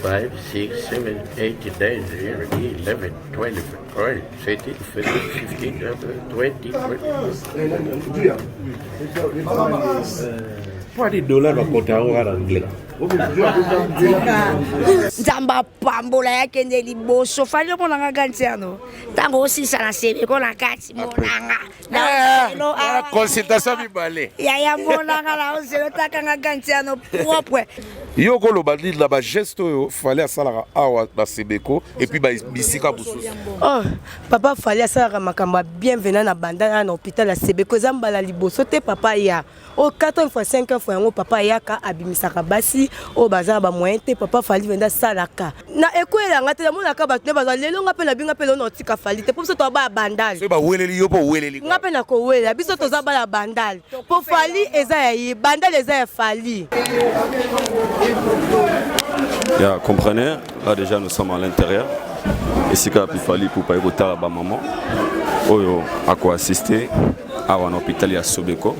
5, 6, 7, 8, 9, 11, 12, 13, 14, 15, 20. Pas de dollars va compter en anglais. Nzamba pambola yake nde liboso fali mona gantiano tango osisa na sebe ko na kati monanga na consultation bibale ya monanga la oselo takanga gantiano propre yo ko lobali la ba geste yo fallait asala awa na sebeko et puis ba bisika bususu. Oh papa fallait asala makamba bienvenue na banda na hôpital ya sebeko zamba la liboso te papa ya o 4 fois 5 fois yango papa yaka abimisaka basi o baza ba moyen te papa fali venda salaka na ekwela ngate ya mona ka batne baza lelo ngape na binga pe lo notika fali te pour ça to ba bandal so ba weleli yo po weleli ngape na ko wela biso to za ba la bandal pour fali eza ya bandal eza ya fali. Ya comprenez, là déjà nous sommes à l'intérieur ici quand il fallait pour pas écouter à maman oyo à quoi assister à un hôpital ya Sobeko.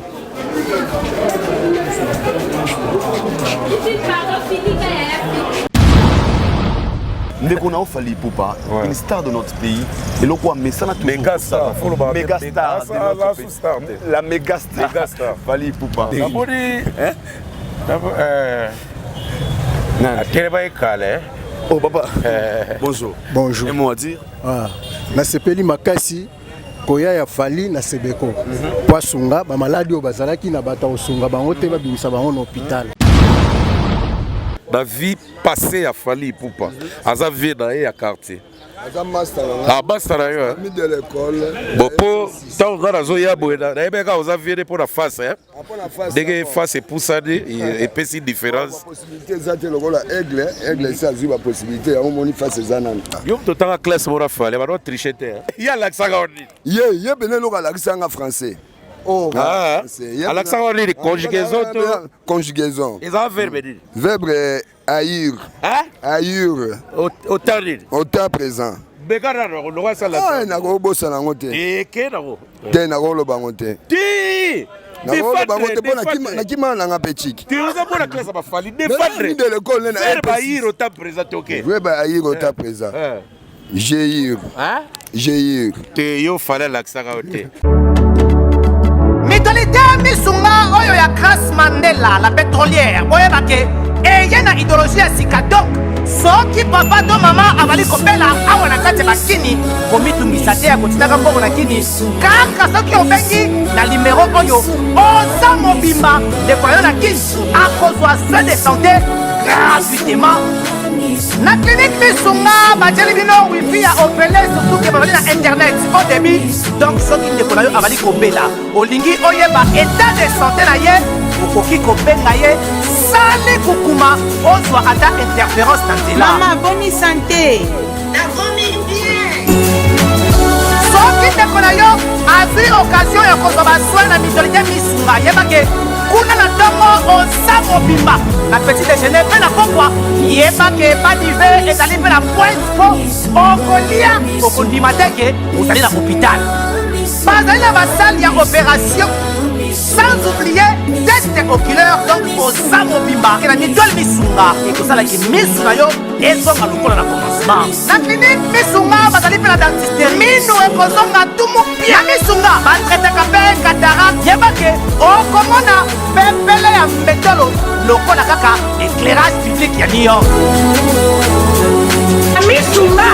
Ndeko na ofali poupa, une star de notre pays. Et le quoi, mais ça n'a tout. Méga star, faut le méga star de notre pays. La méga star. Fali poupa. D'abord, oh papa. Bonjour. Bonjour. Et moi dire. Ah, na sepeli makasi koya ya fali na sebeko. Poasunga ba maladi o bazalaki na bata osunga bango te ba bimisa bango na hôpital. La vie passée à Fali Poupa. Aza vie dans le quartier. Ah, basta na yo. Ami de l'école. Bon, pour tant que razo ya boeda, na ebeka oza vie pour la face hein. Dès que face pour ça et puis si différence. Possibilité za te lokola aigle ça a la possibilité on moni face zanana. Yo to tanga classe mora fale, ba do tricher te. Ya l'accent on dit. Ye bene lokola l'accent en français. Oh, l'accent on dit conjugaison to conjugaison. Ils ont verbe dit. Verbe haïr. Hein? Haïr. Autant dit. Autant présent. Bekara no lo wasa la. Ah, na go bossa na ngote. Et ke na go. Te na go lo bangote. Ti! Na go lo bangote pona na kima na ngapechiki. Tu osa bona classe ba fali défendre. Ami de l'école na. Verbe haïr autant présent OK. Verbe haïr autant présent. Jéir. Hein? Jéir. Te yo fallait l'accent côté. Mitolite misunga oyo ya Grace Mandela la pétrolière oyebake eye na idéologie ya sika donc soki papa to mama avali kopela awa na kati ya bakini komitungisa te ya kotinaka mbongo na kini kaka soki obengi na limero oyo oza mobimba ndeko yo na kini akozwa soin de santé gratuitement na clinique misunga bajeli bino wifi ya opele surtout ke bazali na internet au début donc soki ndeko na yo avali kobela olingi oyeba état de santé na ye okoki kobenga ye sali kukuma ozwa ata interférence na nzela mama boni santé nakomi bien soki ndeko na yo azwi occasion ya kozwa basoi na mitolite misunga yebake kuna na ntongo oza mobimba na petit déjeuner mpe na pokwa yebake badive ezali mpe na pointe po okolia okondima teke ozali na hôpital bazali na basale ya opération sans oublier test oculaire donc oza mobimba ke na mitole misunga ekosalaki misu na yo ezonga lokola na commencement na clinique misunga bazali mpe na dentiste minu ekozonga tumu pia misunga batretaka mpe katarak yebake okomona pepele ya mbetolo lokola kaka éclairage public ya New York misunga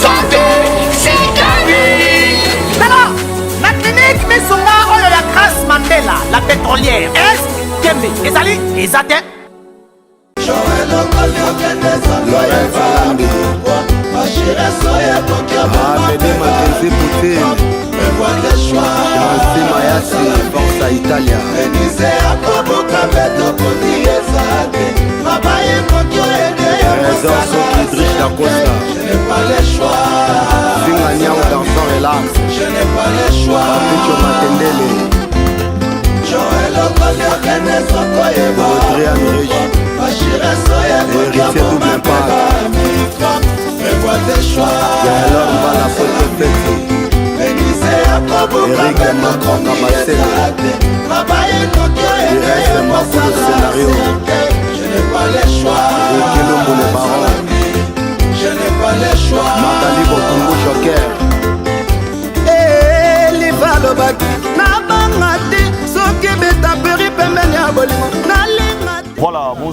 santé alors la clinique misunga oyo ya Grace Mandela la pétrolière est kembe ezali ezate Italia. Je n'ai pas le choix. Je n'ai pas le choix. Joël Okoliokene Sokoyeba. Bachira prévois tes choix. Je n'ai pas le choix.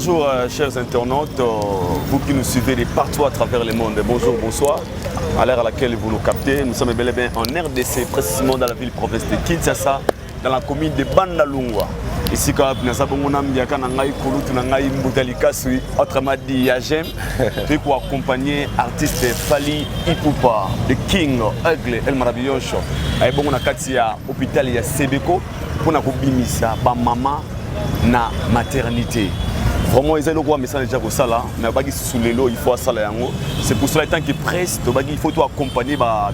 Bonjour chers internautes, vous qui nous suivez de partout à travers le monde. Bonjour, bonsoir. À l'heure à laquelle vous nous captez, nous sommes bel et bien en RDC, précisément dans la ville province de Kinshasa, dans la commune de Bandalungwa. Ici, quand nous avons autrement dit Yagem, pour accompagner l'artiste Fally Ipupa, le King, Aigle, El Maravilloso. Et bon, on a à l'hôpital de Sebeko pour nous bimisa maman na maternité. Vraiment, ils ont le message déjà pour ça là, mais sous les lots, il faut ça là. C'est pour cela tant qu'il presse, il faut tout accompagner ma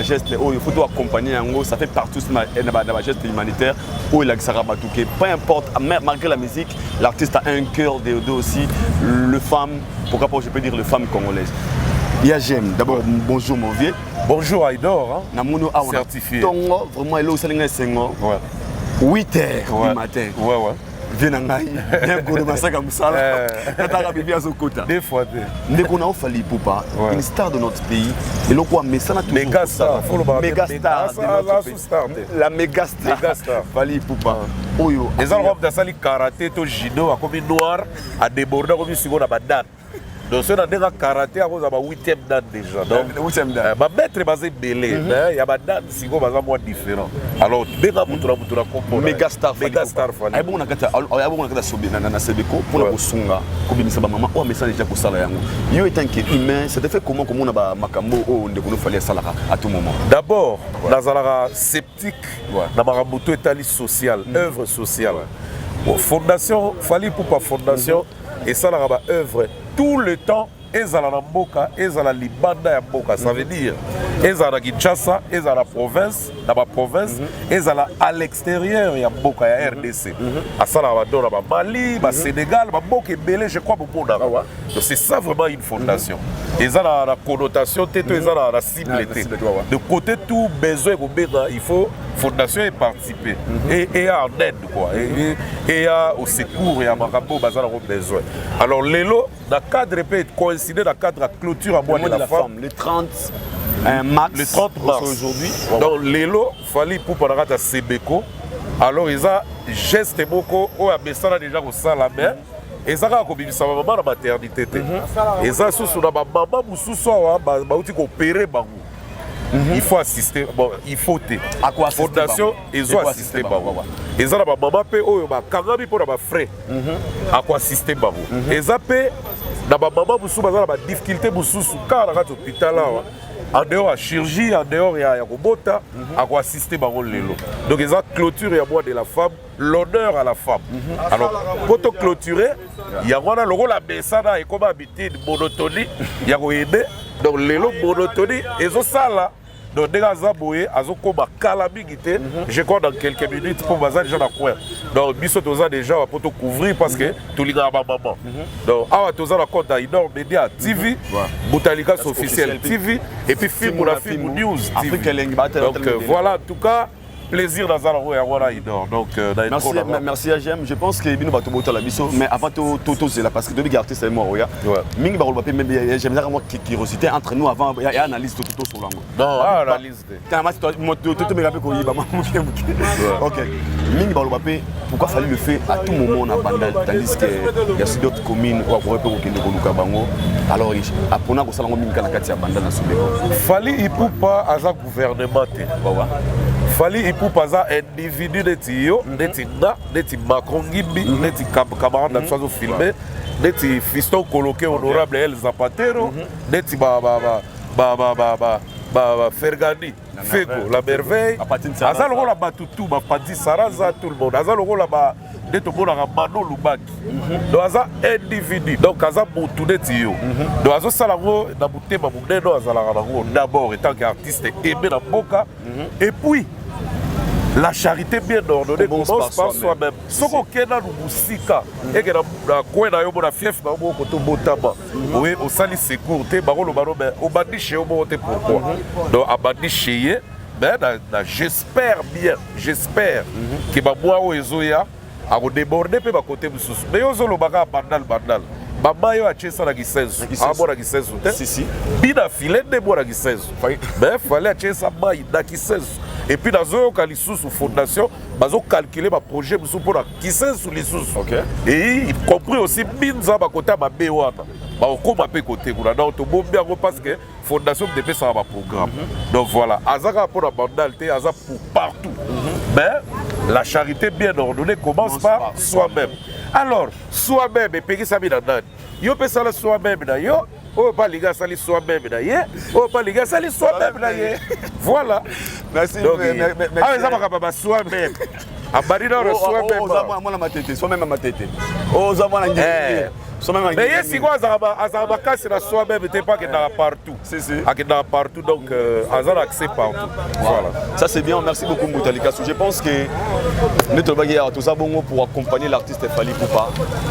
geste, il faut tout accompagner. Ça fait partout de geste humanitaire où il a que peu importe, malgré la musique, l'artiste a un cœur de dos aussi. Le femme, pourquoi pas je peux dire le femme congolaise. Yagem, d'abord bonjour mon vieux. Bonjour Aïdor, hein. Certifié. Vraiment, il est au 8h du matin. Ouais, ouais. Viens bien des fois dès qu'on a Fally Ipupa, une star de notre pays, et l'on voit mais ça n'a toujours méga star, la méga star Fally Ipupa. Les Arabes de Sali karaté to judo a comme noir a débordé comme si on a pas date. Donc ce n'est karaté à cause de la 8e date déjà. Donc 8e date. Ma maître est basé belé, il y a pas date si on va moins différent. Alors déjà mutura compo. Méga star Fally. Ay bon nakata sobi na sebeko pour la bosunga ko bimisa ba mama o message déjà pour ça là yango. Yo étant que humain, ça te fait comment on a ba makambo o ndeko no Fally salaka à tout moment. D'abord, nazalaka sceptique na marabuto etali social, œuvre sociale. Fondation Fally Ipupa fondation et ça la œuvre tout le temps. Ezala na mboka, ezala libanda ya mboka, ça veut dire ezala Kinshasa, ezala province, dans ma province, ezala à l'extérieur ya mboka ya RDC. Asala ba dora ba Mali, ba Sénégal, ba mboka belé, je crois beaucoup là. Donc c'est ça vraiment une fondation. Ezala la connotation této, ezala la cible té. De côté tout besoin il faut fondation et participer et en aide quoi et au secours et à makambo bazala besoin. Alors lelo dans cadre peut coïncider dans cadre de clôture à mois de la femme le 30 mars, le 30 mars aujourd'hui. Donc lelo Fally Ipupa na Sebeko. Alors ils a geste boko o abesala déjà au salamé. Ezaka ko bimisa maman na maternité té. Eza susu na maman mususu wa ba uti ko opérer bango. Il faut assister, bon, il faut te. À quoi fondation, ils ont assisté. Ils ont maman paye au kangami pour ma frère. À quoi assister babo. Ils ont payé na maman musu bazala ba difficulté musu car na hôpital là. En dehors à chirurgie, en dehors ya robota, à quoi assister babo lelo. Donc ils ont clôturé à moi de la femme, l'honneur à la femme. Alors quand on clôturer, il y a voilà le rôle à Bessana et comme habiter de monotonie, il y a aider. Donc lelo monotonie et ça là. Donc dès que Zaboye, Azokoma calamité, je crois dans quelques minutes pour Bazar déjà dans coin. Donc biso toza déjà pour te couvrir parce que tout les gars maman. Donc awa toza la compte à Inor Media TV, Boutanika officiel TV et puis film la film news TV. Donc voilà en tout cas plaisir dans Zalaro et Awara Idor. Donc merci à Jem. Je pense que Bino Bato Bota la biso mais avant tout c'est là parce que deux artistes et moi Roya. Mingi Barol Bapé même j'aime bien moi qui reciter entre nous avant il y a analyse tout sur l'angle. Non, analyse. T'as ma tout me rappelle qu'on y va OK. Mingi Barol Bapé pourquoi Fally le fait à tout moment on a bandal tandis que il y a d'autres communes où on peut kende ko luka bango. Alors apona ko sala mingi kana kati ya bandal na Sobeko. Fally Ipupa aza gouvernement te. Fally Ipupa aza individu neti yo, neti nga, neti Macron Ngimbi, neti camarade na tsozo filmé, neti fiston coloqué honorable El Zapatero, neti Fergani, Fego, la merveille. Aza loko la batutu, ba Pati Saraza, tout le monde. Aza loko la ba neto mona Mano Lubaki. Donc aza individu. Donc aza mutu neti yo. Donc azo salango na mutema muneno azala rango d'abord étant qu'artiste aimé na mboka et puis la charité bien ordonnée commence par soi-même. Ce qu'on a dans le musika et que dans coin na yo na fief na mo koto botama. Oui, au sali secours te barolo baro mais au bandi chez mo te pourquoi. Donc a bandi chez mais j'espère bien, j'espère que ba moi o ezoya a déborder pe ba côté mususu. Mais yo zolo baka bandal. Maman yo achesa na gisenzo. Amora gisenzo te. Si. Bina filende mo na gisenzo. Mais fallait achesa mai na gisenzo. et puis dans un sous fondation bazo calculer ma projet pour la qui c'est sous les sous et y compris aussi binza ba côté ba bewana ba okoma pe côté kuna donc to bombi ngo parce que fondation de ça ba programme donc voilà azaka pour la bandalité aza pour partout mais la charité bien ordonnée commence par soi-même. Alors, soi-même, et puis ça vient dans yo peut ça soi-même na yo, oh pas les gars ça soi-même na yé, oh pas les gars ça soi-même na yé. Voilà. Merci. Ah ça va pas soi-même. A barina soi-même. Oh moi na tête, soi-même ma tête. Oh ça va na ngé. Mais si quoi azaba kasi na soi-même t'es pas que dans partout. C'est dans partout donc azala accès partout. Voilà. Ça c'est bien, merci beaucoup Moutalika. Je pense que notre bagarre tout ça bon pour accompagner l'artiste Fally Ipupa.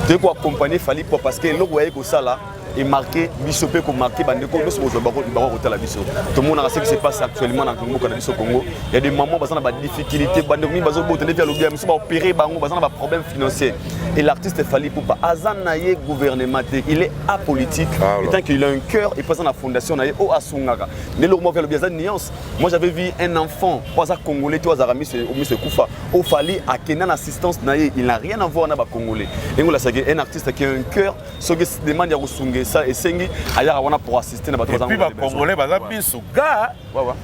De quoi accompagner Fally Ipupa parce que le voyez que ça là est marqué Bissopé comme marqué Bandeko nous sommes au Baro Hotel à Bisso. Tout le monde a ce qui se passe actuellement dans le Congo. Il y a des moments basant des difficultés, Bandeko bazo botené via le bien, nous sommes opérés bango basant des problèmes financiers. Et l'artiste Fally Ipupa Azanaye gouvernemental, il est apolitique, tant qu'il a un cœur et présent dans la fondation naye au Asungaga. Ne le mot vers le bien nuance. Moi j'avais vu un enfant, pas à congolais, toi Zarami c'est Koufa, au Fally à Kenan assistance naye, il n'a rien à voir avec congolais. Et on l'a c'est un artiste qui a un cœur, ce qui se demande à Osunga ça et sengi aya wana pour assister na bato bazanga. Et puis ba congolais baza biso ga,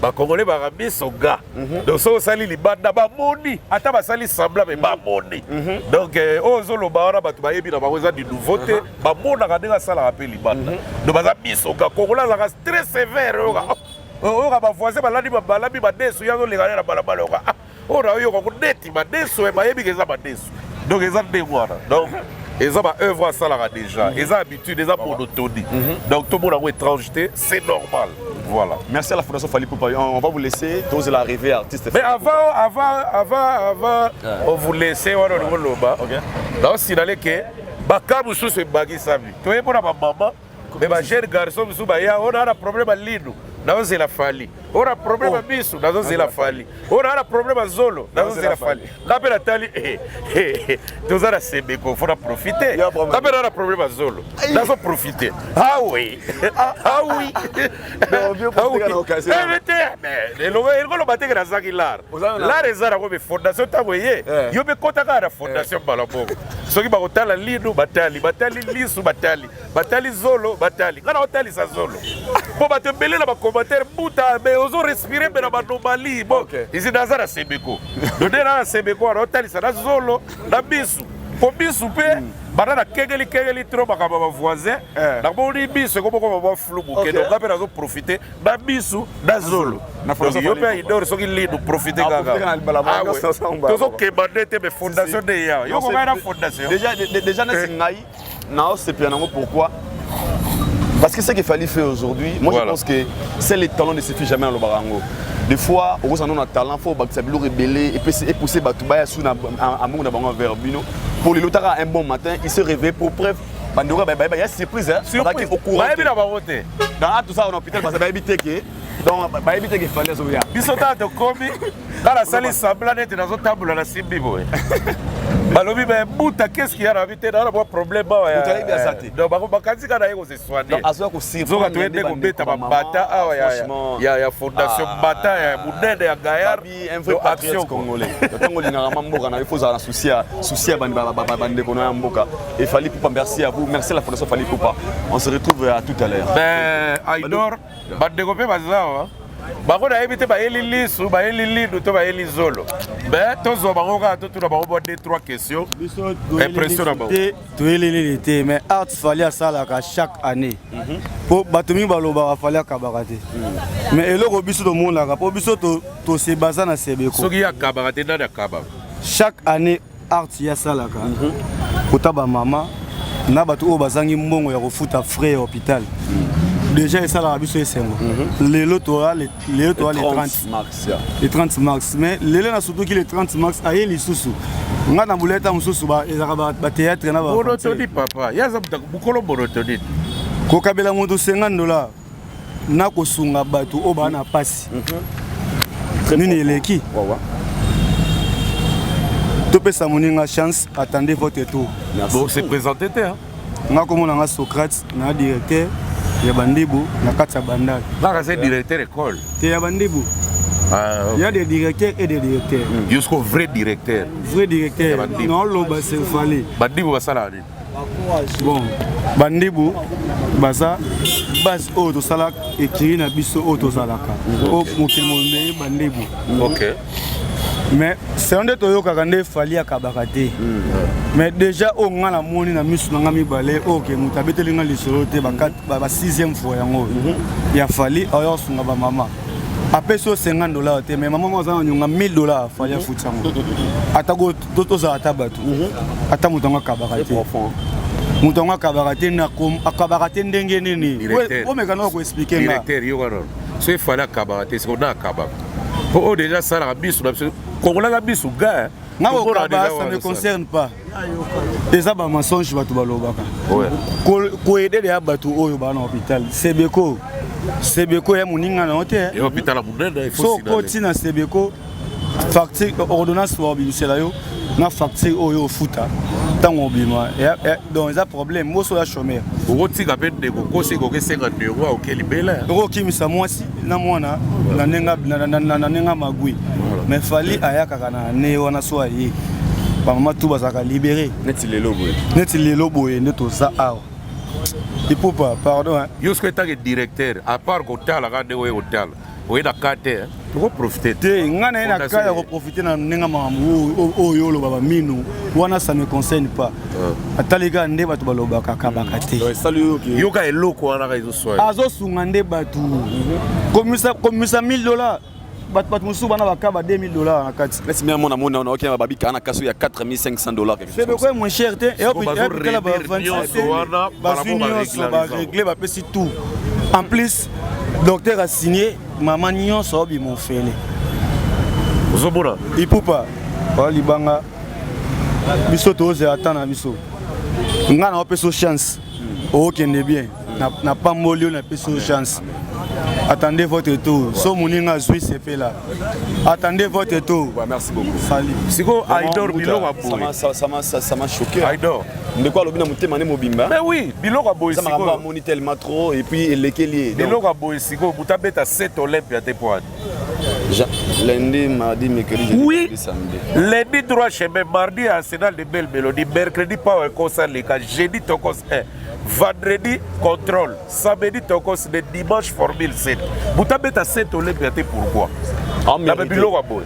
ba congolais ba biso ga. Donc so sali libanda ba moni, ata ba sali sembla mais ba moni. Donc ozolo ba wana bato ba yebi na ba weza di nouveauté, ba mona ka denga sala rappel libanda. Donc baza biso ga congolais la très sévère oga. Oga ba voisin ba ladi ba labi ba desu yazo legana na balabala oga. Ora yo ko deti ba desu e ba yebi ke za ba desu. Donc eza de wana. Donc ils ont œuvre à ça déjà, ils ont habitude, ils ont monotonie. Donc tout le monde a une étrangeté, c'est normal. Voilà. Merci à la Fondation Fally Ipupa. On va vous laisser, tous l'arrivée artiste. Mais avant, on vous laissait, on va le loba. Donc si d'aller que, Bakabu sous ce bagui savi. Tu es pour la maman, mais ma jeune garçon, on a un problème à l'île. Dans la Fally. On a un problème à Bissou, dans la Fally. On a un problème à Zolo, dans la Fally. L'appel à Tali, tous à Sebeko, il faut en profiter. L'appel a un problème à Zolo, dans son profiter. Ah oui, ah oui. Mais le bateau est dans l'art. L'art est dans la fondation, tu as vu, il y a une fondation Balabo. Ceux qui ont la ligne, Batali, Lisu, Batali Zolo, Batali. Quand on a ça Zolo. Pour battre belé dans commentaire, mais ils ont respiré dans la normalité. Bon, ils sont dans la Sebeko. Nous sommes dans la Sebeko, on a ça dans Zolo, dans Bissou. Pour Bissou, Banana Kegeli trop à ma voisin. Dans mon Bissou, comme on va flou, donc on va profiter dans Bissou, dans Zolo. Donc il y a des gens qui ont profité de la fondation de Yaya. Il y a une fondation. Déjà, c'est pourquoi? Parce que ce qu'il fallait faire aujourd'hui, moi je pense que c'est le talent ne suffit jamais dans le barango. Des fois, on a un talent, il faut rebeller et pousser Batouba sous un monde vers Bino. Pour les Lotara un bon matin, il se réveille pour preuve. Bandora, il y a une surprise. Surprise au courant. Dans tout ça, on a hôpital parce que éviter que. Donc, il éviter qu'il fallait sauver. Bisota de Komi, dans la salle semblant d'être dans une table à la Simbibo. Balobi, mais Bouta, qu'est-ce qu'il y a à éviter dans le problème? Donc, il y a fondation Bata, il y a Moudin, il y a Gaillard, un vrai patriote congolais. Il faut soucier et Fally Ipupa, merci à vous, merci à la Fondation Fally Ipupa. On se retrouve à tout à l'heure. Ben, Aïdor, Bandegopé Bazao. Bango na éviter ba elili sou ba elili nous to ba eli zolo. Ben tozo bango ka to na bango deux trois questions. Impressionnant. To elili té mais art Fally asala ka chaque année. Pour batumi baloba Fally akabarate. Mais eloko biso to mona ka po biso to se baza na Sebeko. Soki ya kabarate na kaba. Chaque année art ya sala ka. Kotaba mama na batu o bazangi mbongo ya kofuta frais hôpital. Déjà, ça a biso esengo. Les lots les 30 max. Les 30 max. Mais les lots surtout qui les 30 max aye les sous. Nga na buleta mususu ba ezaka ba théâtre na ba. Monotoni papa. Ya zabuta bukolo monotoni. Ko kabela moto $50 na ko sunga batu o ba na pasi. Nini eleki? Wawa. Topesa moninga chance, attendez votre tour. Bon, c'est présenté hein. Nga komona nga Socrate na directeur ya Bandibu na kati ya bandali. Là c'est directeur école. Te ya Bandibu. Il y a des directeurs et des directeurs. Jusqu'au vrai directeur. Vrai directeur. Non, l'oba c'est fallait. Bandibu basalani. Bon, Bandibu, Basa, Bas Auto Salak et Kirina Bisso Auto Salaka. Au Mokilmonde, Bandibu. Ok. Mais c'est un des Toyo Kakande Fali à Kabakate. Mais déjà, au moins la monnaie n'a mis sur l'ami balai, ok, nous avons été les solotés, la sixième fois. Il a fallu, alors, son maman. Après ça, $50, mais maman m'a dit $1000 à faire foutre. Atago d'autres à tabatou. Atamutonga Kabakate. Mutonga Kabakate na Kabakate ndenge nini. Oh mais quand on expliquer là. Directeur Yogano. C'est fallait Kabakate, c'est qu'on a Kabak. Oh déjà ça la bisu, quand on a bisu gars. Ça ne me concerne pas. Et ça, c'est un mensonge. Je vais aider les abattus au hôpital. Sebeko. Sebeko est mon ingénieur. Et l'hôpital à Moudenda, il faut signaler. Si on Sebeko, facture ordonnance pour Biluselayo, on a facture au Fouta. Tant on oublie moi. Donc il y a un problème. Moi, je suis chômeur. Vous avez un peu de coco, c'est que 50 euros au Kelibela. Qui me sa moi si na moi na nenga magui. Mais fallait ayaka na ne wana so ayi. Ba mama tout bazaka libéré. Neti lelo boy. Neti lelo boy neto za awa. Il faut pas pardon hein. Yo ce que tu directeur à part hôtel la garde au hôtel. Oui la carte pour profiter. Te ngana ina kaya ko profiter na nenga mamu o yolo baba minu. Wana ça ne concerne pas. Ataliga nde batu balobaka kabaka te. Salut yo ka eloko wana ka izo soya. Azo sunga nde batu. Komisa $1000. Bat musu bana bakaba $2000 na kati. Laisse bien mon amour on OK na babi kana kaso ya $4500 quelque chose. C'est pourquoi moins cher te et puis là ba régler ba pesi tout. En plus docteur a signé maman nyonso bi mon fele. Ozobona. Il peut pas. Ba libanga. Biso to ze atana biso. Ngana o peso chance. OK n'est bien. Na pas molio na peso chance. Attendez votre tour. So Mouninga Zui c'est fait là. Attendez votre tour. Merci beaucoup. Salut. Siko Aidor Biloko ça m'a choqué. Aidor. De quoi l'obina mutema ne mobimba. Mais oui, Biloko Boy Siko. Ça m'a moni tellement trop et puis lesquels. Biloko Boy Siko, Butabeta 7 Olympia te poids. Lundi, mardi, mercredi, oui. Samedi. Lundi 3 chemin, mardi Arsenal de Belle Mélodie, mercredi Power Concert les cas, jeudi Tokos 1. Vendredi, contrôle. Samedi, Tokos, le dimanche, formule 7. Vous avez 7 Olympia, pourquoi? Vous avez vu l'eau à bout.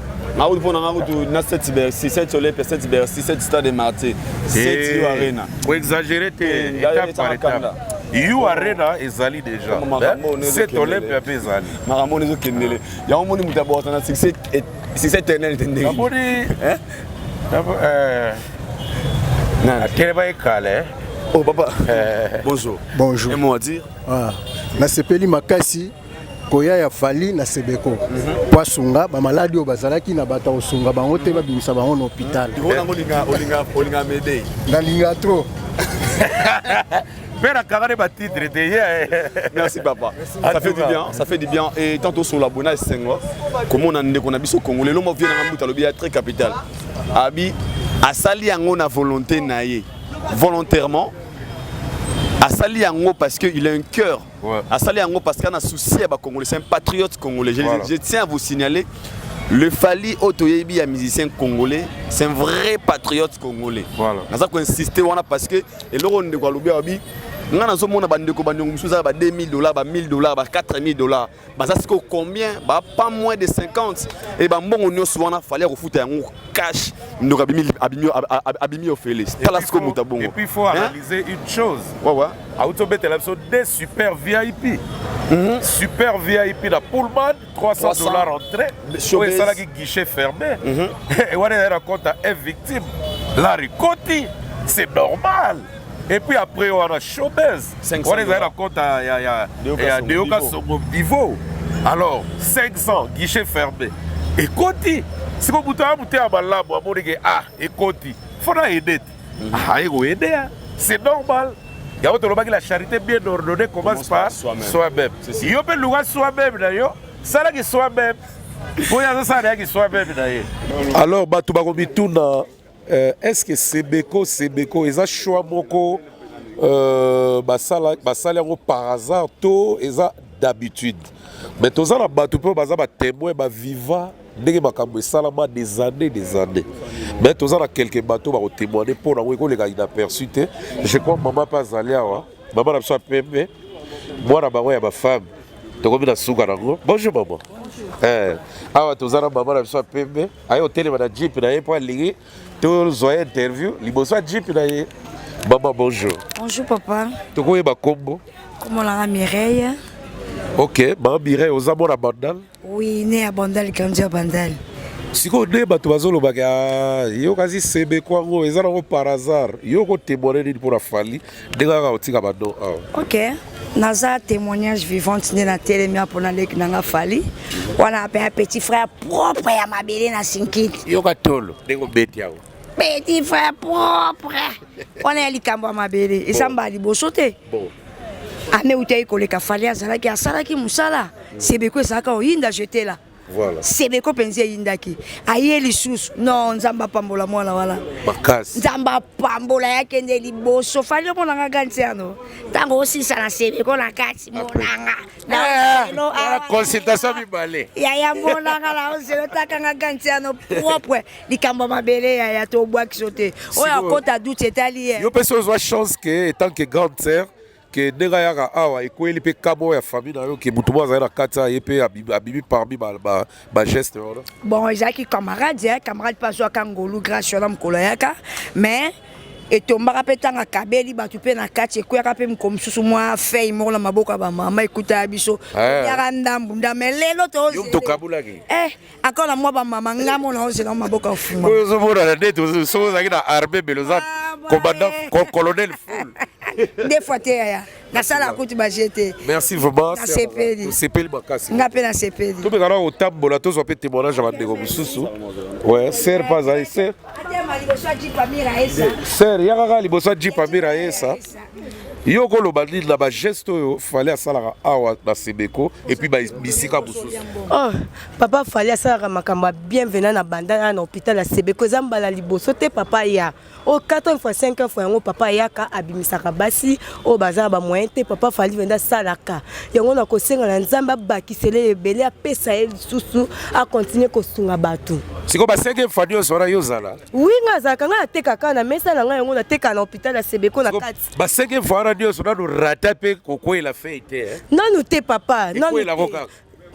Na 7 Bercy, 7 Olympia, 7 Bercy, 7 Stade de Martyrs, 7 Arena. Vous exagérez étape par étape. You Arena ezali déjà. 7 Olympia ezali. Marambo nezo kendele. Ya omoni mutabota na succès éternel tendeli. Amoni quel va être calé? Oh papa. Bonjour. Bonjour. Et moi dire na sepeli makasi koya ya fali na sebeko poisunga ba maladi o bazalaki na bata osunga bango te babimisa bango na hôpital. Olinga médaille. Na linga trop. Père a carré ma titre Merci papa. Ça fait du bien, ça fait du bien. Et tantôt sur la bonne Senghor, comment on a ndeko na biso congolais, l'homme vient na muta lobi très capital. Abi asali yango na volonté naie. Volontairement Asali Yango parce qu'il a un cœur. Ouais. Asali Yango parce qu'il a un souci à Congolais. C'est un patriote congolais. Voilà. Je tiens à vous signaler, le Fali Otoyebi, un musicien congolais, c'est un vrai patriote congolais. Voilà. Nous avons insisté parce que et l'euro de Gualoubi, nous avons mon bandeko bandeko musuza ba $2000, ba $1000, ba $4000. Bah ça c'est combien? Bah pas moins de 50. Et bah bon on y a fallait refouter un cash. Nous abimi au Félix. Et puis il faut analyser une chose. Ouais ouais. Autobet elle a des super VIP. Super VIP la Pullman, $300 entrée. Et ça là qui guichet fermé. Et on raconte à une victime. La Ricotti, c'est normal. Et puis après on a Chaubaise. On les raconte à Deoka Songo Divo. Alors 500 guichet fermé. Et Koti, si vous avez un malade, vous avez et Koti, il faut aider. Ah, il faut aider. C'est normal. Il y a la charité bien ordonnée commence par soi-même. Il y a un soi-même d'ailleurs. Ça là qui soi-même. Alors, est-ce que Sebeko, ils ont choisi beaucoup basala par hasard, tout, ils ont d'habitude. Mais tous les bateaux peuvent être témoins, vivants, des années, des années. Mais tous les quelques bateaux vont témoigner pour les gars inaperçus. Je crois que maman pas allée à maman n'a pas payé. Moi, je suis ma femme. Bonjour maman. Ah, tous les maman n'a pas payé. Aïe, au télé, madame Jeep, n'a pas lié. Tous les interviews, les beaux Jeep, n'a pas. Maman, bonjour. Bonjour papa. Tu connais ma combo? Comment la Mireille? Ok, maman Mireille, aux amours à Bandal? Oui, né à Bandal, grandi à Bandal. Si on est à Toazolo, il y a quasi Sébécois, ils sont par hasard. Il y a un témoignage pour la famille. Ok. Naza témoignage vivant dans la télé pour aller dans la famille. On a un petit frère propre à ma belle na Sinkit. Il y a un tolo, petit frère propre. On est allé à ma belle et ça m'a dit sauter. Bon. Ame utei koleka fali azalaki asalaki musala. Sebeko ezalaka oyinda jeté là. Voilà. Sebeko penzi yindaki. Aye lisusu. Non, nzamba pambola mwana wala. Makasi. Nzamba pambola yake nde liboso. Fali monanga gantiano. Tango osisa na sebeko na kati monanga. La consultation bibale. Ya monanga la oselo takanga gantiano propre. Likamba mabele ya to bwaki sote. Oya kota doute etali. Yo personne a chance que tant que grande sœur que nega yaka awa ekweli pe kabo ya famille na yo ke mutu mwa na kata yepe abibi parmi ba geste wala. Bon, ezaki camarade, camarade pas wa kangolu grâce à mkolo yaka, mais etombaka pe tanga kabeli batu pe na kati ekwaka pe mkomsusu mwa fei mola maboka ba mama ekuta biso. Yaka ndambu ndamelelo to. Yo to kabulaki. Encore la mwa ba mama ngamo na ose na maboka fuma. Ko zo mona na neto so zaki na armée beloza commandant colonel full. Des fois tu ya na sala kuti ba jeté. Merci vraiment. C'est peli makasi. Ngape na sepeli. To be kana otambola to so pe témoignage ba ndeko mususu. Ouais, sœur pas aí, sœur. Sœur, yaka liboso Jeep Amira esa. Yo ko lo bandi na ba geste yo fallait asala awa na Sebeko et puis ba bisika mususu. Oh, papa fallait asala makamba bienvenue na banda na hôpital ya Sebeko zambala liboso te papa ya. O 4 fois 5 fois yango papa yaka abimisaka basi o bazala ba moyen te papa fallait venda salaka. Yango na kosenga na nzamba bakisele ebele apesa ye susu a continuer kosunga batu. Siko ba 5 fois dio sora yo zala. Oui ngazaka nga tekaka na mesa na nga yango na teka na hôpital ya Sebeko na kati. Ba 5 fois radio sora no rataper kokoi la fête. Non nous te papa, non.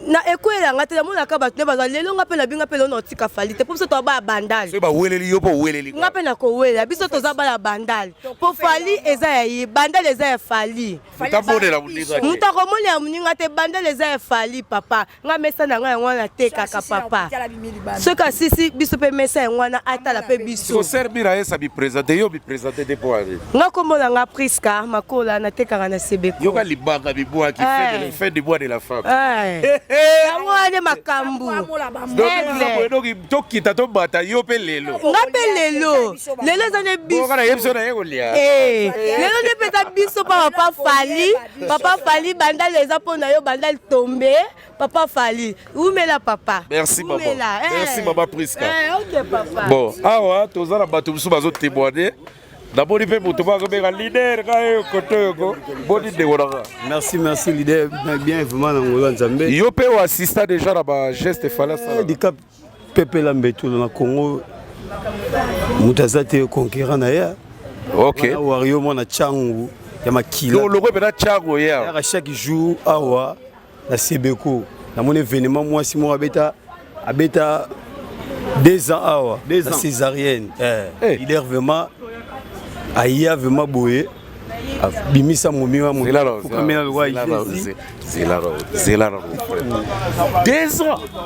Na ekwela ngate na mona ka batu ne bazwa lelo nga pe na binga pe lo notika fali te pour ça to ba bandal so ba weleli yo po weleli nga pe na ko wela biso to za ba la bandal po fali eza ya bandal eza ya fali mutabonela muninga te mutako moni ya muninga te bandal eza ya fali papa nga mesa na nga ngwana teka ka papa soka sisi biso pe mesa ngwana atala pe biso so servira esa bi présenter yo bi présenter de pour aller nga komona nga Priska makola na teka na Sebeko yo ka libanga bi bois qui fait des mois de la femme Amwane makambu. Donc tokita to bata yo pe lelo. Ngape lelo. Lelo zane biso. Kana yebso na yego lia. Lelo ne peta biso papa fali. Papa fali bandal eza pona yo bandal tomber. Papa fali. Oumela papa. Merci maman. Merci maman Priska. OK papa. Bon, awa tozala bato biso bazo témoigner. D'abord, il fait pour toi un leader. Merci, leader. Bien, vraiment, dans le Zambie. Il peut assister déjà à la geste fallait ça. Handicap, Pepe Lambetou, dans le Congo, Moutazate conquérant d'ailleurs. Ok. Wario, mon Tchangou, Yamakila. Le logo est Tchangou hier. Chaque jour, Awa, la Sebeko. Dans mon événement, moi, si moi, Abeta, 2 ans, Awa, 2 ans. Césarienne. Leader vraiment. Aya vraiment boye bimisa momiwa mo c'est là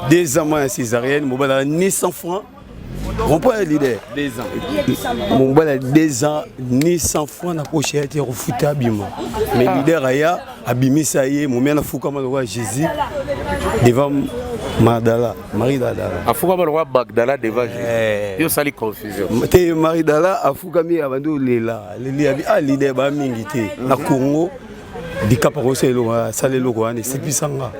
2 ans moi césarienne mo bala 900 francs on peut leader 2 ans mon bala 2 ans 900 francs na poche ya te refuta bima mais leader aya abimisa ye mo mena fuka ma roi Jésus devant Magdala, Marie Dala. Afuka roi Magdala devant Jésus. Yo sali confusion. Te Marie Dala afuka mi abandu lela. Leli abi leader ba mingi te. Na Congo dikapa ko selo salelo ko ani sipisanga.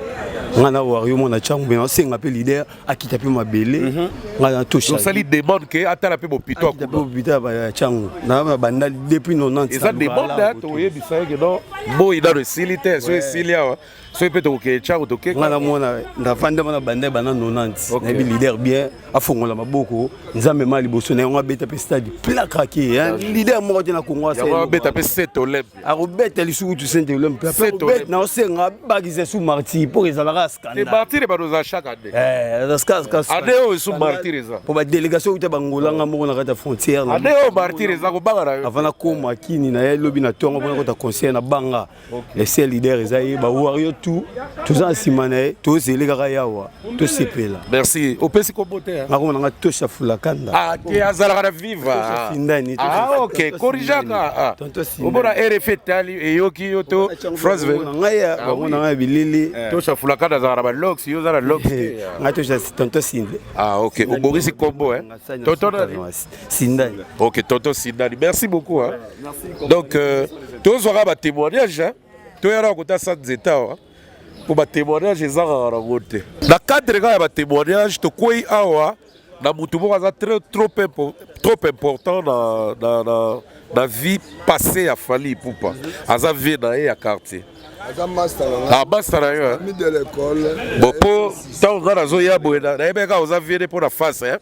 Ngana wario mona changu be senga pe leader akita pe mabele. Ngana touche. So sali demande que atala pe bopito ko. Bopito ba changu. Na banda depuis 90. Eza demande to ye bisaya que non boyi nano esili te so esili awa soki mpe tokoke tiango tokeka nga namona ndafanda mona bande bana 90 nayebi leader bien afongola maboko nzambe ma liboso na yango abeta mpe stade plakaki leader moko te na kongo abeta mpe set olympe akobeta lisuku tu sente olympe apebeta na osenga bakisa su martir mpo ezalaka scandale martir badoza chaque année ane oyo esu martir eza po badélégation okuta bangolanga moko na kati ya frontière ane oyo martir eza kobanga na yo avant nakoma kini na ye lobi na ntongo mpona kota conseil na banga ese leader eza ye bawario tout toza nsima na ye tozele kaka yawa tosepela merci opesi kombo te nakoma nanga toshafula kanda ke azalaka na viva findani ok korrijaka omona rf etali eyoki yo to france bango nanga ya bilili toshafula kanda azalaka na balox yo oza na lox ngai tosha tonto sinde ok obongisi kombo tonton sindani ok tonton sindani merci beaucoup donc tozwaka batémoignage toyana kota sa nzeta awa po batémoignage eza kaka nango te na cadre kaka ya batémoignage tokwei awa na mutu moko aza trop important na vie passé ya Fally Ipupa aza vie na ye ya quartier master na yo bon mpo ntango nga nazoya boye nayebi kaka oza vie ne mpo na face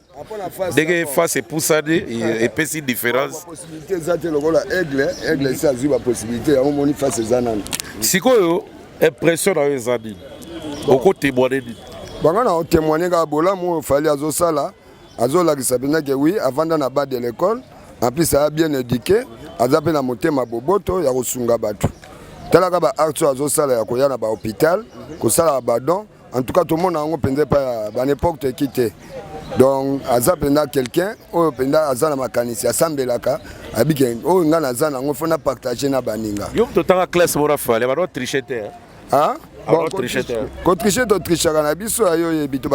ndenge face epusani epesi différence eza te lokola aigle esi azwi baposibilité yango moni face eza nani sikoyo impression na yo eza nini okotémoine nini banga na otémoine kaka bolamu oyo Fally azosala azolakisa mpenza ke wi avanda na bas de l'école en plus aya bien éduqué aza mpe na motema boboto ya kosunga bato talaka baarte oyo azosala ya koya na bahôpital kosala badon en tout cas tomona yango mpenza epa ya banépoque eki te donc aza mpenza quelqu'un oyo mpenza aza na makanisi asambelaka abike oyo ngai naza nango fo na partage na baninga yo totanga classe mona Fally bano triche te kotriche totrichaka na biso ayo oyebi to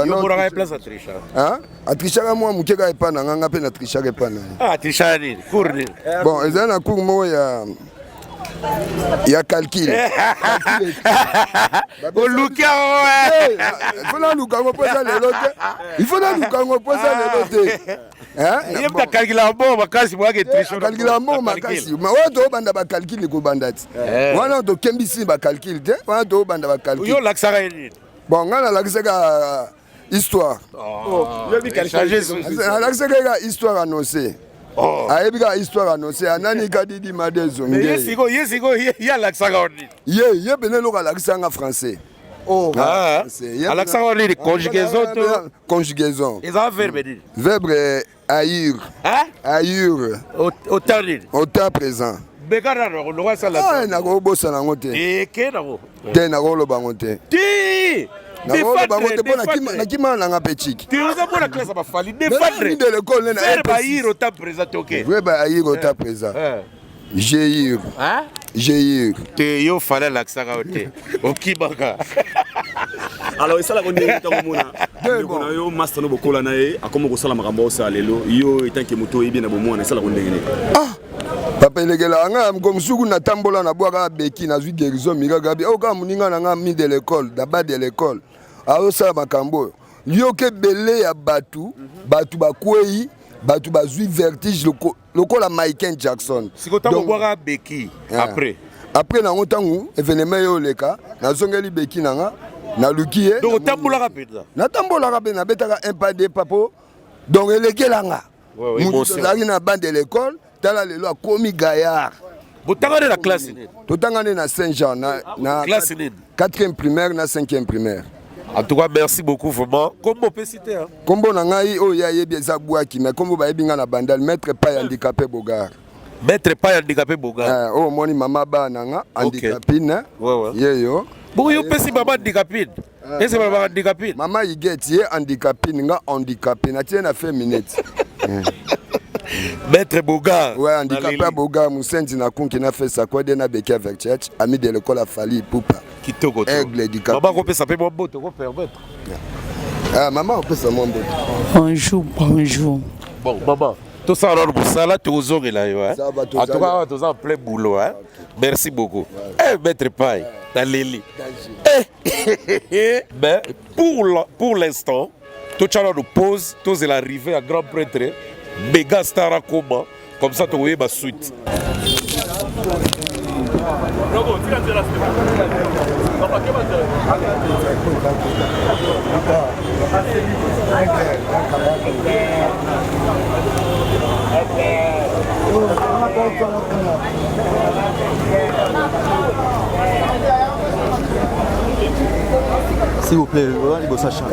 atrichaka mwa moke kaka epa na nganga mpe natrichaka epa na ye bon ezali na cour moko ya calcul oluki ifo naluka yango mpo eza lelo te ifo naluka yango mpo eza lelo te kalkila mbongo makasi kalkila mbongo makasi wana tobanda bakalkile kobanda ti wana tokembisi bakalkile te wana tobanda bakalkile bon ngai nalakisaka histoire nalakisaka eka histoire annonce ayebi kaka histoire annonce anani kadidi made zonge ye pene eloko alakisanga français alakisanga nini conjugaison eza verbe nini verbe haïr autant présent nakobosana yango te nakoloba yango te nakoloba yango te mpo nakimana nanga mpe chiki verbe haïr autant présent J'ai te yo Fally alakisaka yo te okimaka alors esalaka ndenge ntango mona ndeko na yo master no bokola na ye akoma kosala makambo osala lelo yo etanke moto oyebi na bomwana esalaka ndenge nini papa elekela nga mkomusuku natambola na bwaka beki nazwi guérison miragabi oka moninga na nga mi de l'école d'abord de l'école aosala makambo oyo yoke bele ya batu bakwei batu bazwi vertige lokola Michael Jackson sikotango bwaka beki après nango ntango événement yo leka nazongeli beki nanga naluki ye donc otambolaka mpenza natambolaka mpe nabetaka un pas de papo donc elekelanga motu tozalaki na bande de l'école tala lelo akomi gaillard botangane na classe nini totangane na Saint-Jean na classe nini 4e primaire na 5e primaire. En tout cas, merci beaucoup vraiment. Comment on peut citer Combo na ngai o ya yebi eza bwaki mais combo ba yebi nga na bandal maître pas handicapé Bogar. Maître pas handicapé Bogar. Oh moni mama ba nanga handicapine. Yeyo. Bon yo pesi mama handicapine. Ese mama handicapine. Mama yiget ye handicapine nga handicapé na tiena féminine. Maître Bogar. Ouais, handicapé Bogar Musendi na kunki na fait ça quoi de na beki avec church ami de l'école a Fally Ipupa. Kitoko. Aigle handicapé. Maman ko pesa pe mo boto ko permettre. Maman on pesa mo boto. Bonjour. Bon maman, tout ça alors pour ça là tu aux là yo hein. En tout cas tu en plein boulot hein. Merci beaucoup. Maître Paille, dans Lili. Mais pour l'instant, tout ça nous pose, tout est l'arrivée à grand prêtre. Méga star comme ça tu vois ma suite. S'il vous plaît, voilà les Sacha.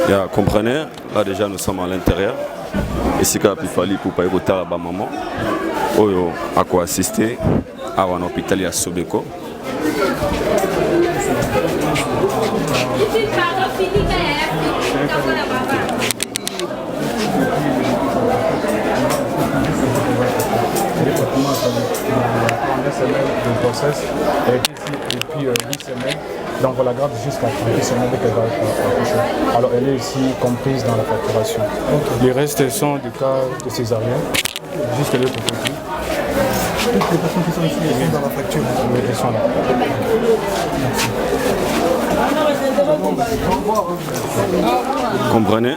Yeah, comprenez, là déjà nous sommes à l'intérieur. Ici quand il fallait pour pas écouter à ma maman, oyo à quoi assister à un hôpital à Sobeko. Ini grossesse. Elle était ici depuis 8 semaines. Donc on la garde jusqu'à 38 semaines dès qu'elle va accoucher. Alors elle est ici comprise dans la facturation. Les restes sont des cas de césarienne, juste le petit. Toutes les personnes qui sont ici sont dans la facture. Oui, elles sont là. Comprenez?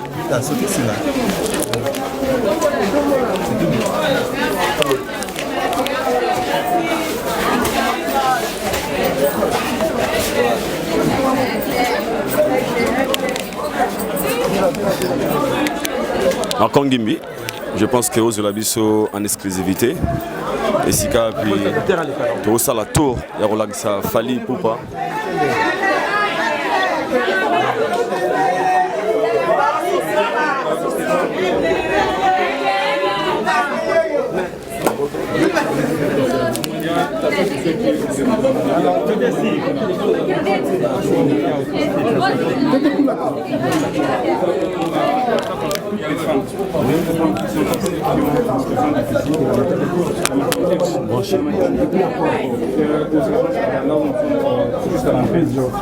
Alors Kongimbi, je pense que vous avez en exclusivité. Et si tu as la tour, il y a ça Fally Ipupa.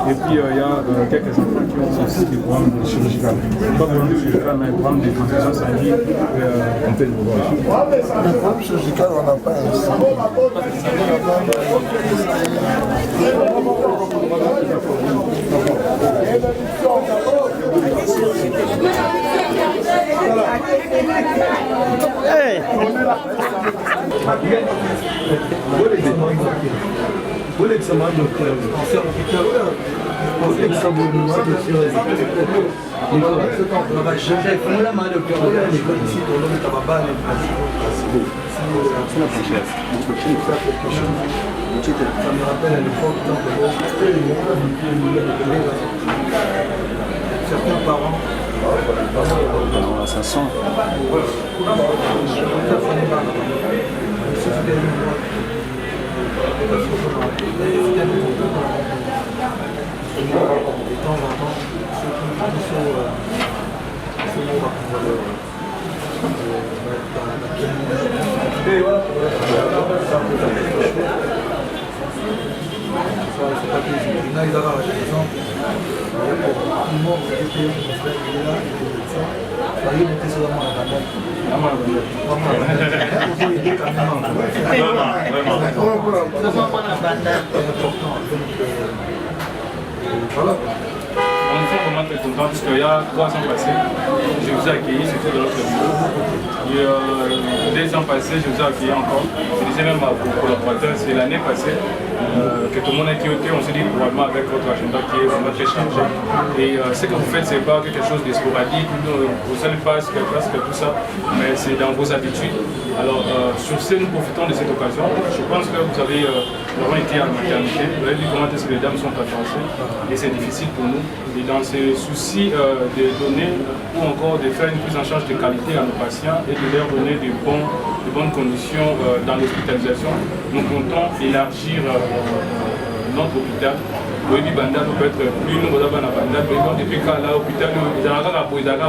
Et puis il y a quelques enfants qui ont aussi des programmes chirurgicaux. Pas vraiment chirurgicaux, mais des programmes de transfusion sanguine on peut le voir. Le programme chirurgical, on n'a pas ça me rappelle à l'époque certains parents. Ça sent. On est vraiment très content parce qu'il y a 3 ans passés, je vous ai accueilli, c'était dans notre bureau. Et 2 ans passés, je vous ai accueilli encore. Je disais même à vos collaborateurs, c'est l'année passée que tout le monde a été, on s'est dit probablement avec votre agenda qui est vraiment très chargé. Et ce que vous faites, c'est pas quelque chose de sporadique, vous allez pas ce que tout ça, mais c'est dans vos habitudes. Alors sur ce, nous profitons de cette occasion. Je pense que vous avez vraiment été à la maternité, vous avez vu comment est-ce que les dames sont avancées et c'est difficile pour nous. Et dans ces soucis de donner ou encore de faire une prise en charge de qualité à nos patients et de leur donner de bonnes conditions dans l'hospitalisation, nous comptons élargir notre hôpital. Oui, Banda peut être plus nous avons un Banda, depuis qu'à l'hôpital, ils ont un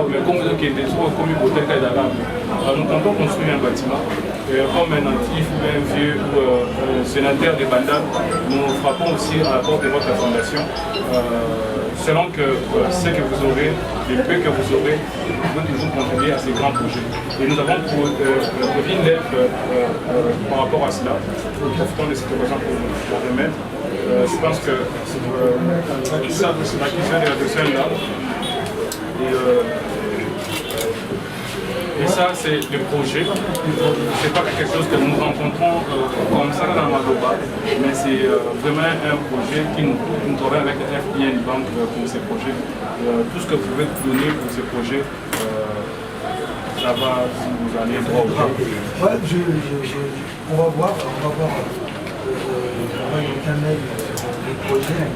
mais comme vous avez des choses comme une hôtel, nous comptons construire un bâtiment. Comme un natif ou un vieux ou un sénateur de Banda, nous frappons aussi à la porte de votre fondation. Selon que ce que vous aurez, le peu que vous aurez, vous toujours contribuer à ces grands projets. Et nous avons produit une lettre par rapport à cela. Nous profitons de cette occasion pour la remettre. Je pense que ça, c'est la question de la personne là. Et ça, c'est le projet. Ce n'est pas quelque chose que nous rencontrons comme ça dans Madoba, mais c'est vraiment un projet qui nous travaille avec le FIN Bank pour ces projets. Tout ce que vous pouvez donner pour ces projets, ça va si vous allez droit au droit. Ouais, on va voir. Avec un mail des projets.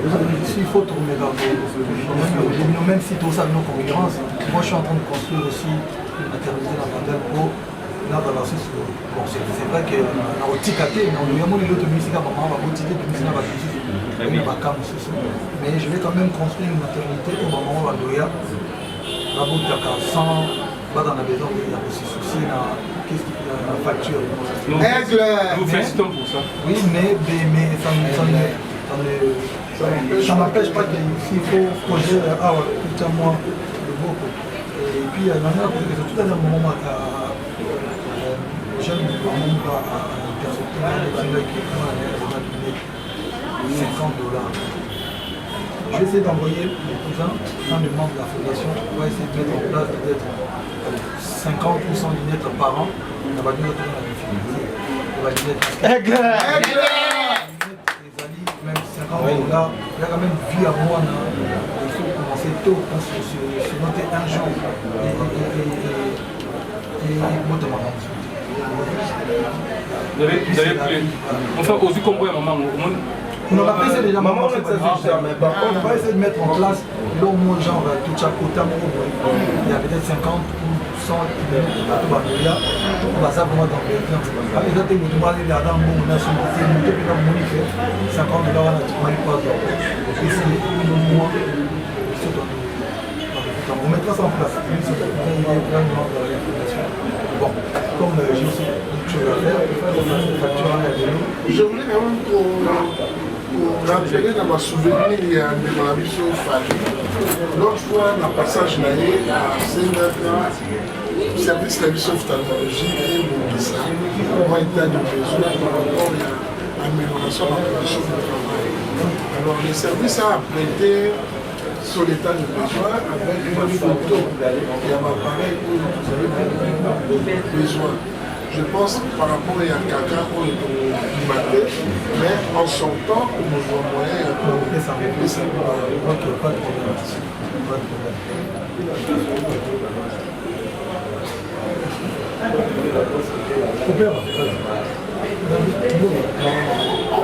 Il faut tourner vers nous. Même si tout ça nos concurrences, moi je suis en train de construire aussi une maternité dans Bandel pour balancer sur. Bon, c'est vrai que on a ticketé, mais on a l'autre musique à maman, on va ticketer de musique à ma musique. Mais je vais quand même construire une maternité au moment où on va doyer. La bout de 100, pas dans la maison, il y a aussi souci. qu'est-ce qu'il y a la facture. Nous félicitons pour ça. Oui, mais ça n'empêche pas qu'il faut projet moi le beau. Et puis, il y a tout à l'heure, moment, j'aime vraiment pas à intercepter qui $50. Je vais essayer d'envoyer mon cousin, un des membres de la fondation, on va essayer de mettre en place peut-être 50 ou 100 lunettes par an. On va nous donner la difficulté. On va lunettes. Même $50, il y a quand même vie à moi. Il faut commencer tôt, parce que se noter un jour et vous avez plus. Enfin, aussi comme moi, maman. On va pas essayer déjà, maman, mais par contre, on va essayer de mettre en place l'au moins genre tout ça côté il y a peut-être 50 ou 100 on va ça vraiment dans le temps. Avec ça, tu vas aller là dans mon nation, c'est une petite monique, $50 à la tournée pas d'or. Et c'est le mois, on mettra ça en place. Bon, comme j'ai aussi quelque chose à faire, une facture à la vélo. Je voulais quand même pour rappeler dans ma souvenir, il y a un démarrage au Fali. L'autre fois, dans le passage à CNF, service de ophtalmologie et Moukissa, comment état de besoin par rapport à l'amélioration de la condition de travail. Alors, le service a prêté sur l'état de besoin avec une photo et un appareil où vous avez besoin. Je pense par rapport à quelqu'un pour le matin, mais en son temps, on nous voit moyen et ça me fait ça. Ok, pas de problème. Pas de problème.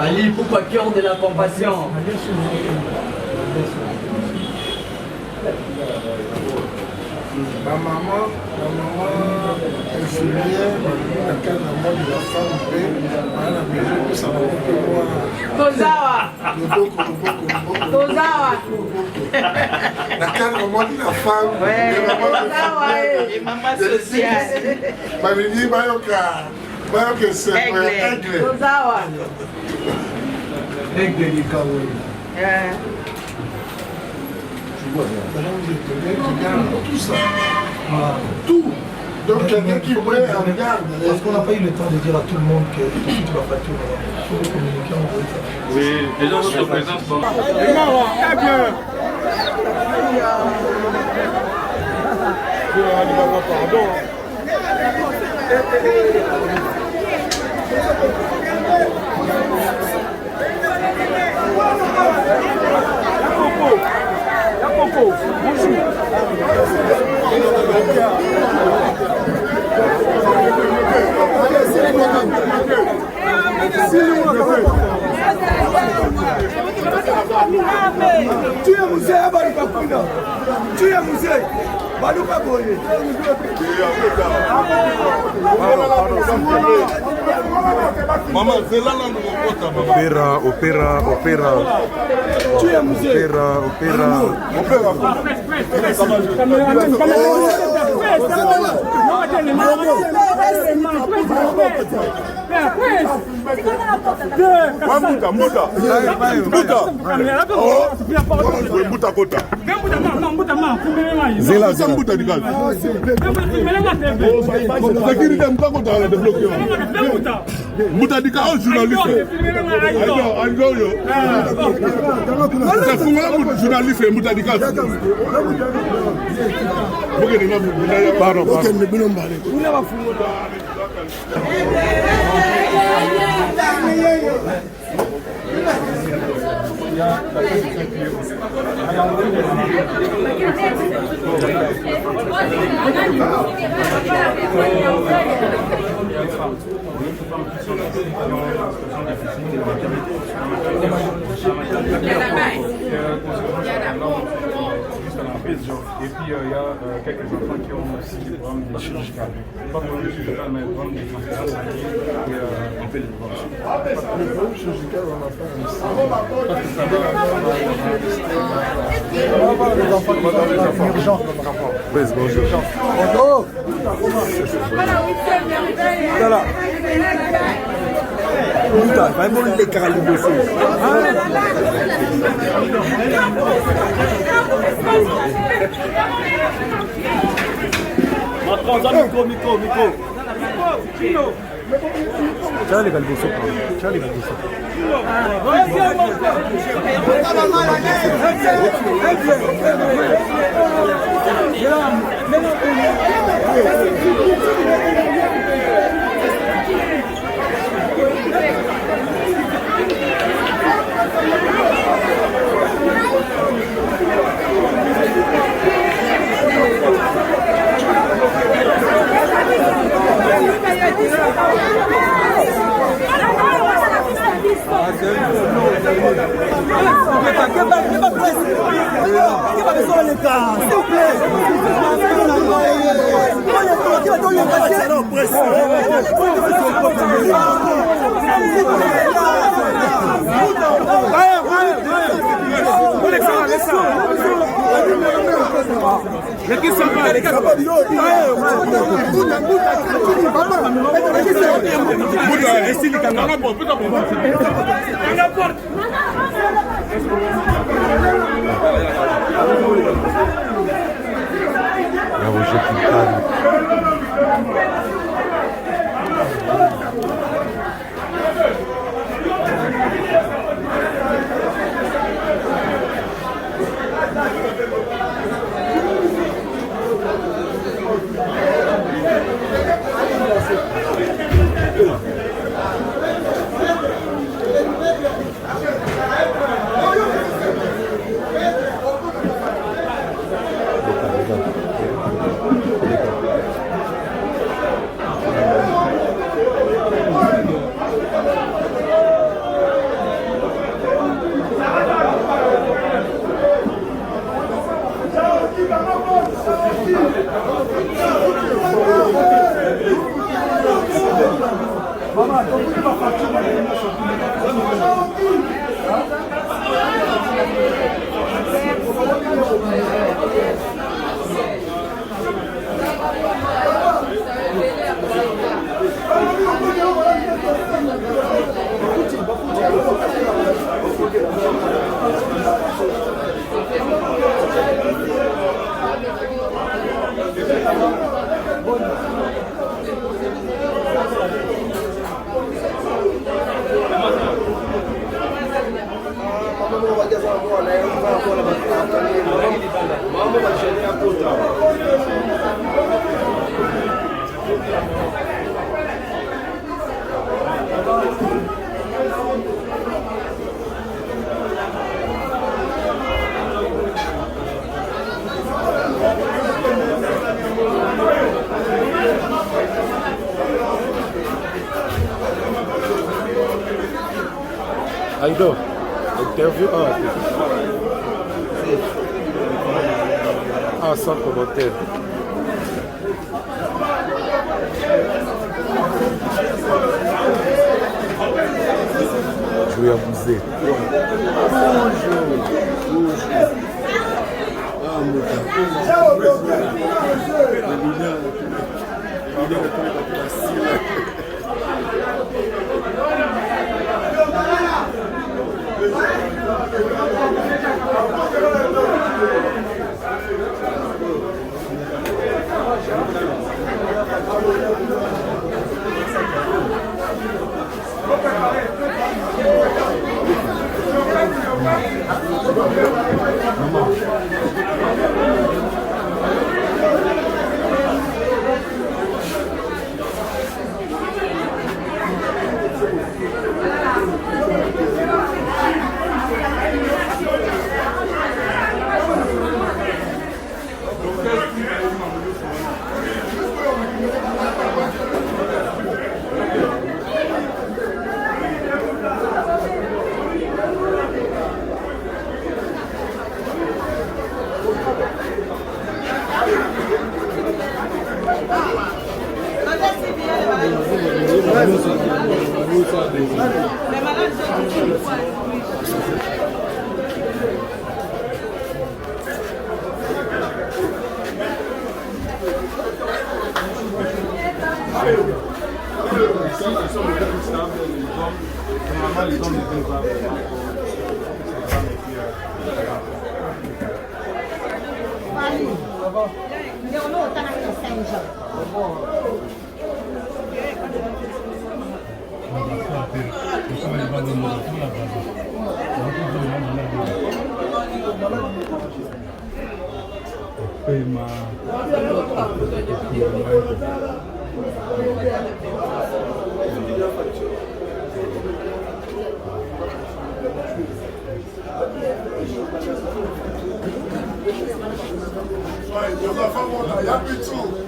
Ali, pourquoi cœur de la compassion? Ma maman infirmière, la carte de la femme, elle a besoin que ça va couper moi. Tozawa. La carte de la femme, et maman sociale. Mamie, Bayoka, c'est Aigle. Tozawa. Aigle du Kaoui. Tout ça. Tout. Donc quelqu'un qui pourrait en garde. Parce qu'on n'a pas eu le temps de dire à tout le monde que tout de suite tu vas facturer. Il faut communiquer, envoyer ça. Oui, déjà votre présence. Pardon. Bonjour. Tu es musée à Balukakuna. Tu es musée. Balukaboye. Maman, c'est là opéra. Tu es musée. Et puis il y a quelques enfants qui ont aussi des programmes de chirurgical. Pas pour le chirurgical, mais des programmes de transférence sanguine et on fait les programmes. Le programme chirurgical, on n'a pas ici. On va voir les enfants qui sont urgents. Bonjour. Voilà. Putain, vraiment les caralibosos. Micro. Tiens les galbosos. Aïdo, interview. Sans commentaire. Je vais abuser.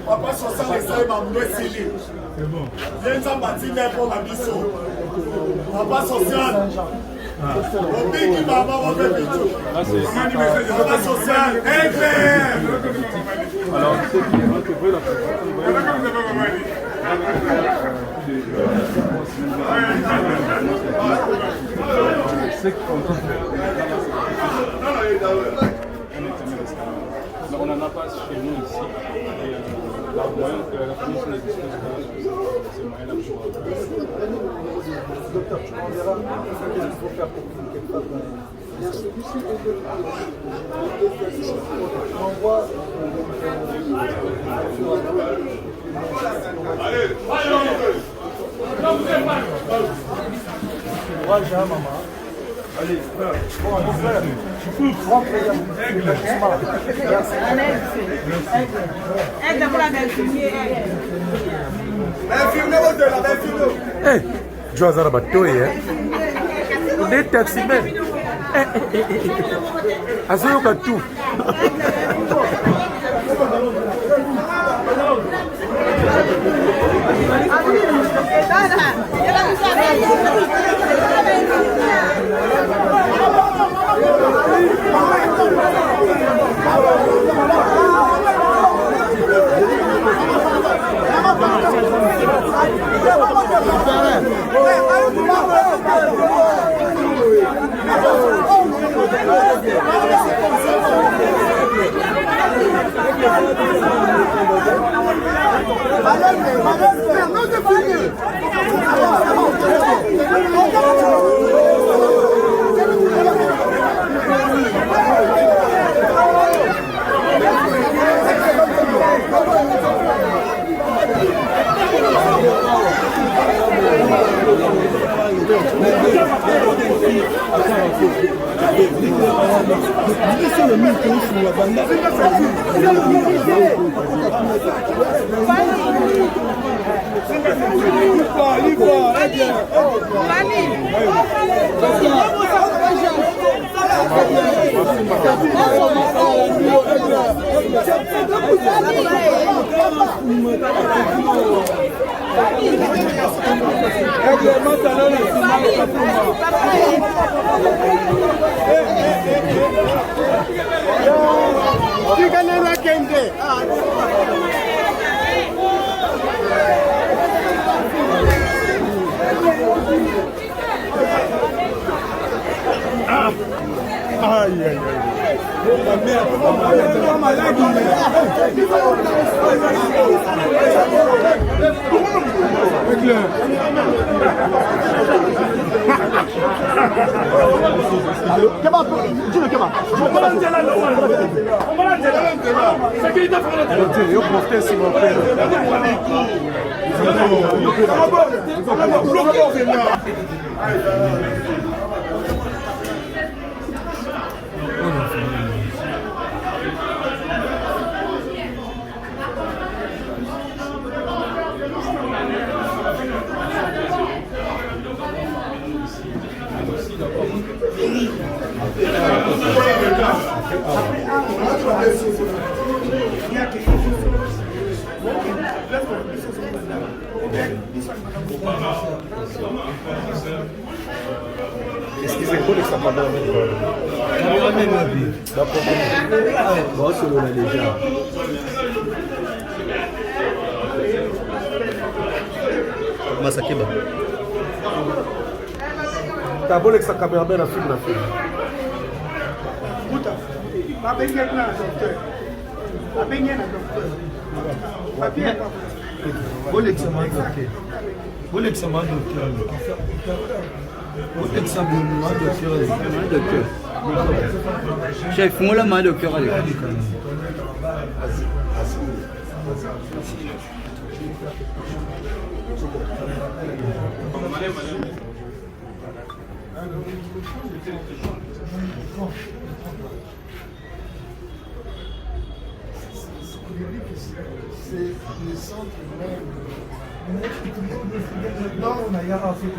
Papa Sosa essaye de me viens en bâtir pour la mission. Papa Social. Au pays qui va avoir un peu. Papa Social. Alors, on n'en a pas chez nous ici. Et la moyenne que la famille ne dispose pas de ces moyens-là pour docteur, tu m'enverras ce qu'il faut faire pour quelque part. Merci. Tu m'envoies. Allez, courage, maman. Allez, mon frère, grand plaisir. Hey, Joe Azara Batoye, on est taximen. Azoyoka tout. Aïe, aïe, aïe. Excusez-moi, les sapins bon, c'est le déjà. Masakeba. T'as beau l'extra caméraman à film la film. Chef, moi la main de cœur. C'est le centre même. Non, on a rien à faire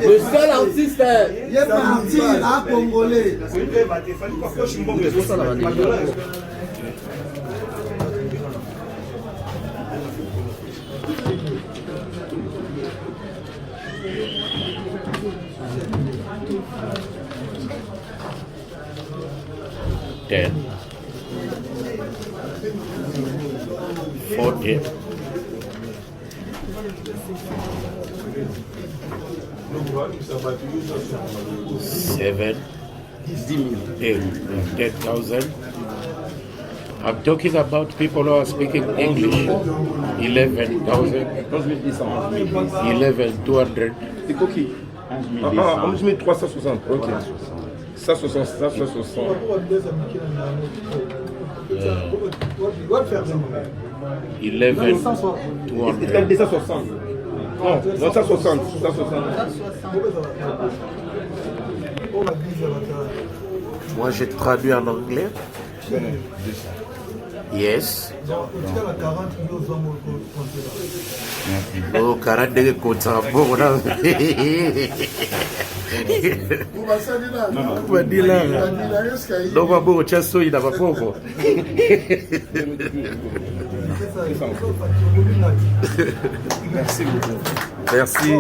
Le seul artiste est parti à Congolais. $10, $40, $7, $10,000. I'm talking about people who are speaking English. 11,000, 11,200. C'est coquille. 11 360. Ok. 160, 160. 11,200. 160. Non, 160. 160. Moi, j'ai traduit en anglais. Yes. Oh, 40 de kota bon là. Badila. Non, pas bon, chasso il n'a pas beaucoup. Merci beaucoup. Merci.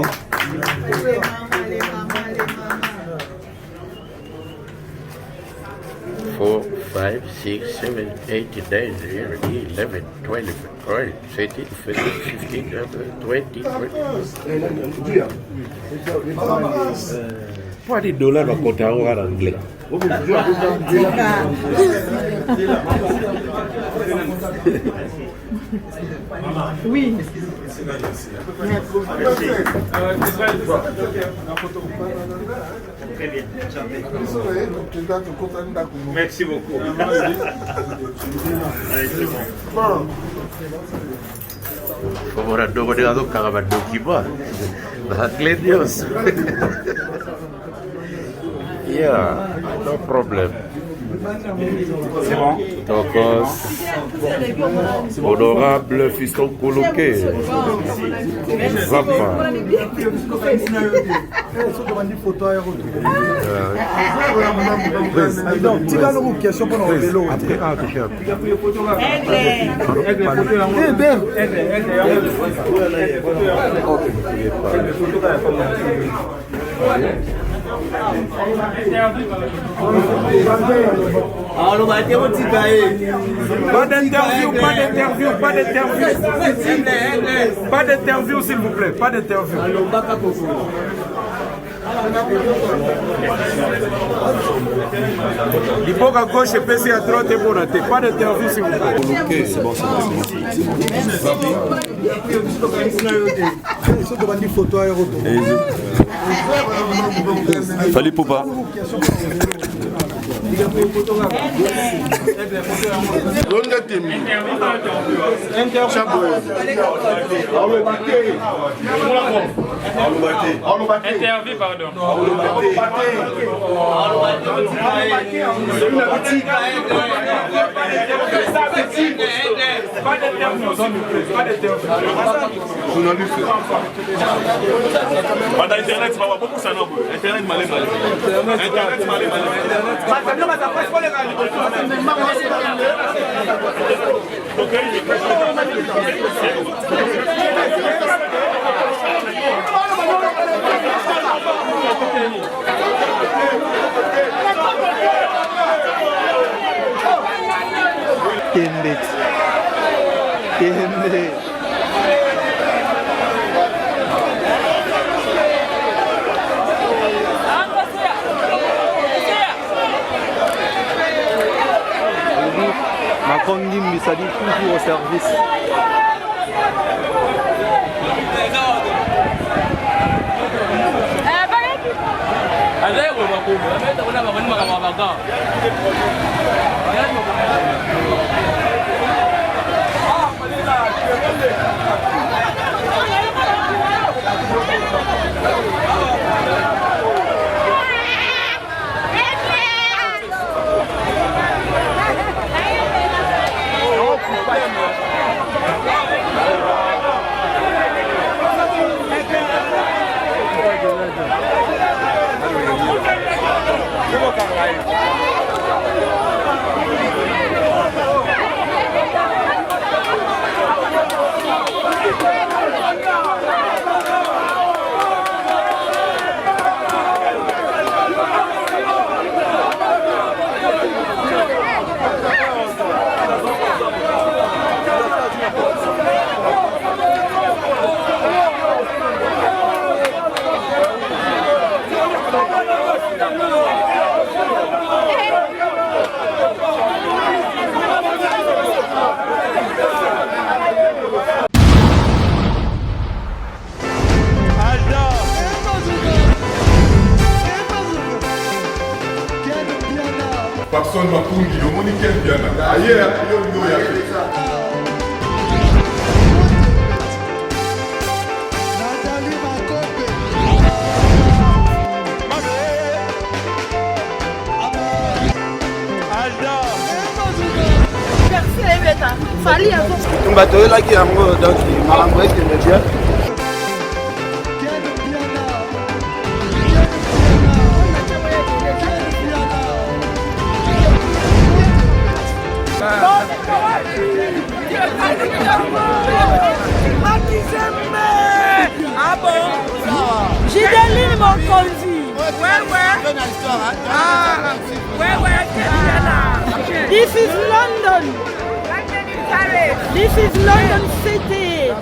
4, 5, 6, 7, 8, 9, 11, 12, 13, 14, 15, 16, 20. Pas de dollars dans le compte en anglais. Oui. Merci beaucoup. Como era dogo de lado cagaba do kiba. Da Dios. Yeah, no problem. C'est bon. Tokos, honorable fiston coloqué. Zapa. Pas d'interview, pas d'interview, pas d'interview. Pas d'interview, s'il vous plaît, pas d'interview. Liboka gauche et PC à droite et bon à tête. Pas d'interview s'il vous plaît. C'est bon, c'est bon. Fali Poupa. Interview, pardon. Internet, c'est pas beaucoup ça non. Internet, malé. Internet, malé. Macron Ngimbi, ça dit toujours au service. Papson Mapungi, au Monique Biana. Ailleurs, il y a Fali avant. On va te là qui a un mot donc Malamboué qui me dit. Ah bon? J'ai des mon conduit. Ouais. Ah, ouais. This is London. This is London City.